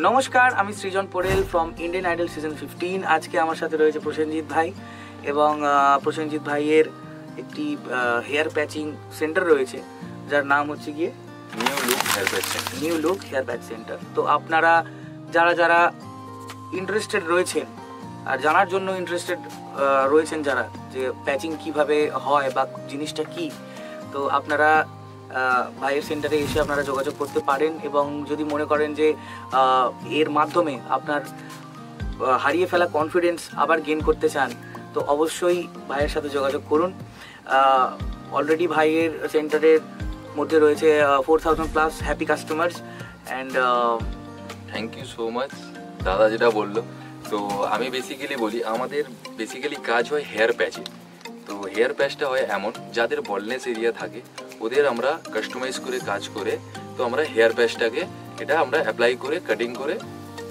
নমস্কার, আমি Srijan Porel from Indian Idol season 15। আজকে আমার সাথে রয়েছে প্রসেনজিৎ ভাই এবং প্রসেনজিৎ ভাইয়ের একটি হেয়ার প্যাচিং সেন্টার রয়েছে যার নাম হচ্ছে গিয়ে new look hair patch centre. তো আপনারা যারা যারা ইন্টারেস্টেড রয়েছেন আর জানার জন্য ইন্টারেস্টেড রয়েছেন যারা যে প্যাচিং কিভাবে হয় বা জিনিসটা কি, তো আপনারা ভাইয়ের সেন্টারে এসে আপনারা যোগাযোগ করতে পারেন এবং যদি মনে করেন যে এর মাধ্যমে আপনার হারিয়ে ফেলা কনফিডেন্স আবার গেইন করতে চান, তো অবশ্যই ভাইয়ের সাথে যোগাযোগ করুন। অলরেডি ভাইয়ের সেন্টারের মধ্যে রয়েছে 4000+ happy customers and thank you so much দাদা যেটা বললো। তো আমি বেসিক্যালি বলি, আমাদের বেসিক্যালি কাজ হয় হেয়ার প্যাচে। তো হেয়ার প্যাচটা হয় এমন যাদের বলনেস এরিয়া থাকে ওদের আমরা কাস্টমাইজ করে কাজ করে, তো আমরা হেয়ার প্যাচটাকে এটা আমরা অ্যাপ্লাই করে কাটিং করে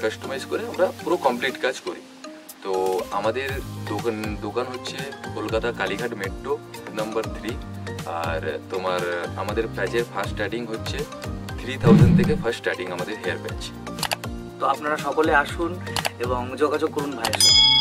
কাস্টমাইজ করে আমরা পুরো কমপ্লিট কাজ করি। তো আমাদের দোকান হচ্ছে কলকাতা কালীঘাট মেট্রো নাম্বার 3। আর তোমার আমাদের প্যাচের ফার্স্ট স্টার্টিং হচ্ছে 3000 থেকে ফার্স্ট স্টার্টিং আমাদের হেয়ার প্যাচ। তো আপনারা সকলে আসুন এবং যোগাযোগ করুন ভাইয়ের সাথে।